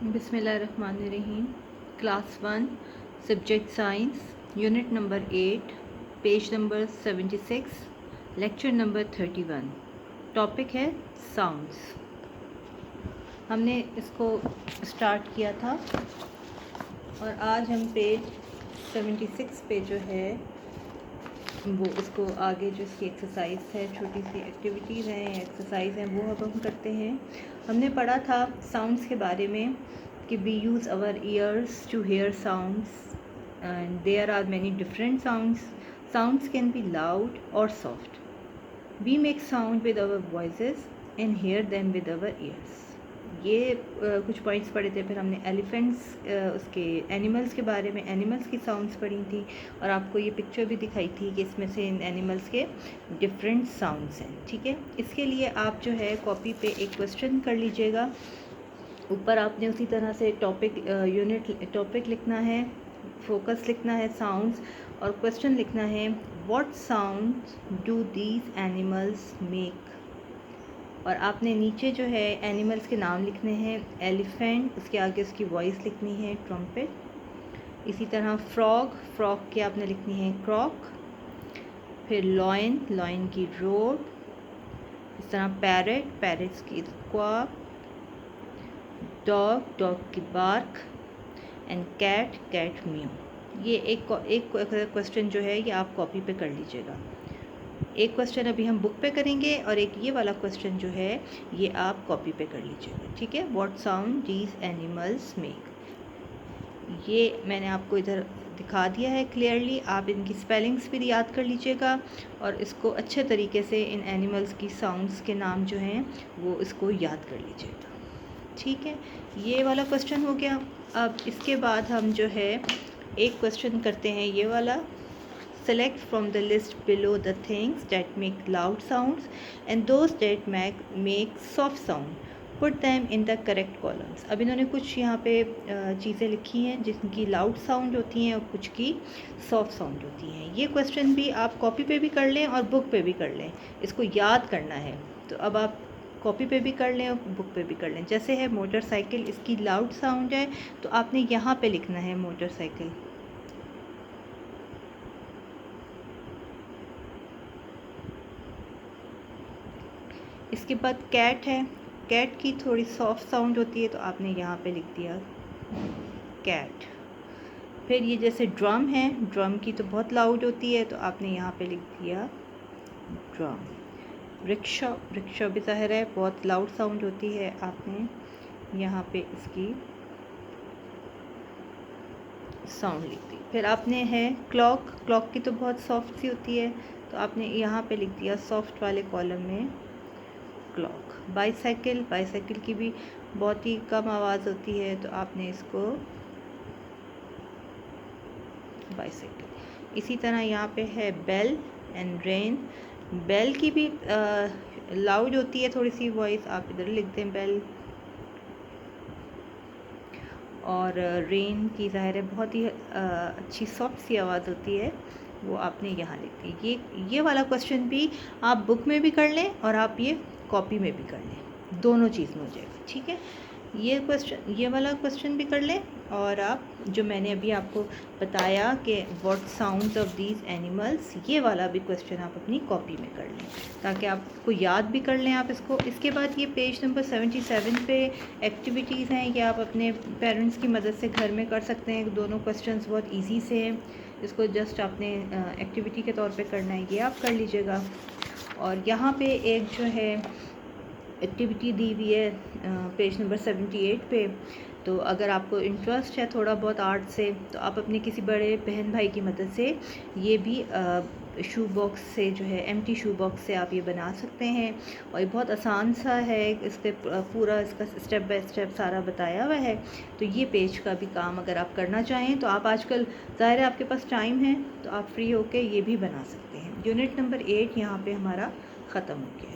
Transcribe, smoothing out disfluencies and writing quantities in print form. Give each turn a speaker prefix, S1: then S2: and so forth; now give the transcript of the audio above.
S1: बिस्मिल्लाहिर्रहमानिर्रहीम। Class 1 subject science, unit number 8, page number 76, lecture number 31। Topic है sounds. हमने इसको स्टार्ट किया था और आज हम पेज 76 पे जो है वो इसको आगे जो इसकी एक्सरसाइज है, छोटी सी एक्टिविटीज़ हैं, एक्सरसाइज हैं, वो अब हम करते हैं। हमने पढ़ा था साउंड्स के बारे में कि we use our ears to hear sounds and there are many different sounds can be loud और soft. We make sound with our voices and hear them with our ears. ये कुछ पॉइंट्स पढ़े थे। फिर हमने एलिफेंट्स, उसके animals के बारे में, एनिमल्स की साउंड्स पढ़ी थी और आपको ये पिक्चर भी दिखाई थी कि इसमें से इन एनिमल्स के डिफरेंट साउंड्स हैं। ठीक है, इसके लिए आप जो है कॉपी पे एक क्वेश्चन कर लीजिएगा। ऊपर आपने उसी तरह से टॉपिक लिखना है, फोकस लिखना है साउंड्स, और क्वेश्चन लिखना है what sound do these animals make. और आपने नीचे जो है एनिमल्स के नाम लिखने हैं। एलिफेंट, उसके आगे उसकी वॉइस लिखनी है ट्रम्पेट। इसी तरह फ्रॉग की आपने लिखनी है क्रॉक। फिर लॉयन की रोड। इस तरह पैरट्स की स्क्वाक। डॉग की बार्क एंड कैट म्यू। ये एक क्वेश्चन जो है ये आप कॉपी पे कर लीजिएगा। एक क्वेश्चन अभी हम बुक पे करेंगे और एक ये वाला क्वेश्चन जो है ये आप कॉपी पे कर लीजिएगा। ठीक है, what sound these animals make. ये मैंने आपको इधर दिखा दिया है क्लियरली। आप इनकी स्पेलिंग्स भी याद कर लीजिएगा और इसको अच्छे तरीके से इन एनिमल्स की साउंड्स के नाम जो हैं वो इसको याद कर लीजिएगा। ठीक है, ये वाला क्वेश्चन हो गया। अब इसके बाद हम जो है एक क्वेश्चन करते हैं ये वाला। Select from the list below the things that make loud sounds and those that make soft sound. Put them in the correct columns. अब इन्होंने कुछ यहाँ पे चीज़ें लिखी हैं जिनकी लाउड साउंड होती हैं और कुछ की सॉफ्ट साउंड होती हैं। ये क्वेश्चन भी आप कॉपी पे भी कर लें और बुक पे भी कर लें, इसको याद करना है। तो अब आप कॉपी पे भी कर लें और बुक पे भी कर लें। जैसे है मोटरसाइकिल, इसकी लाउड साउंड है तो आपने यहाँ पे लिखना है मोटरसाइकिल। इसके बाद कैट है, कैट की थोड़ी सॉफ्ट साउंड होती है तो आपने यहाँ पे लिख दिया कैट। फिर ये जैसे ड्रम है, ड्रम की तो बहुत लाउड होती है तो आपने यहाँ पे लिख दिया ड्रम। रिक्शा भी ज़ाहिर है बहुत लाउड साउंड होती है, आपने यहाँ पे इसकी साउंड लिख दी। फिर आपने है क्लॉक की तो बहुत सॉफ्ट सी होती है तो आपने यहाँ पे लिख दिया सॉफ्ट वाले कॉलम में क्लॉक। बाईसाइकिल की भी बहुत ही कम आवाज़ होती है तो आपने इसको बाईसाइकिल। इसी तरह यहाँ पे है बेल एंड रेन। बेल की भी लाउड होती है थोड़ी सी वॉइस, आप इधर लिख दें बेल। और रेन की ज़ाहिर है बहुत ही अच्छी सॉफ्ट सी आवाज़ होती है, वो आपने यहाँ लिख दी। ये वाला क्वेश्चन भी आप बुक में भी कर लें और आप ये कॉपी में भी कर लें, दोनों चीज़ में हो जाएगी। ठीक है, ये वाला क्वेश्चन भी कर लें और आप जो मैंने अभी आपको बताया कि what sounds of these animals, ये वाला भी क्वेश्चन आप अपनी कॉपी में कर लें ताकि आपको याद भी कर लें आप इसको। इसके बाद ये पेज नंबर 77 पे एक्टिविटीज़ हैं, ये आप अपने पेरेंट्स की मदद से घर में कर सकते हैं। दोनों क्वेश्चंस बहुत ईजी से हैं, इसको जस्ट आपने एक्टिविटी के तौर पे करना है, ये आप कर लीजिएगा। और यहाँ पे एक जो है एक्टिविटी दी हुई है पेज नंबर 78 पे। तो अगर आपको इंटरेस्ट है थोड़ा बहुत आर्ट से तो आप अपने किसी बड़े बहन भाई की मदद से ये भी शू बॉक्स से जो है एम्प्टी शू बॉक्स से आप ये बना सकते हैं। और ये बहुत आसान सा है, इसके पूरा इसका स्टेप बाय स्टेप सारा बताया हुआ है। तो ये पेज का भी काम अगर आप करना चाहें तो आप आजकल ज़ाहिर है आपके पास टाइम है तो आप फ्री होके ये भी बना सकते हैं। यूनिट नंबर 8 यहाँ पे हमारा ख़त्म हो गया।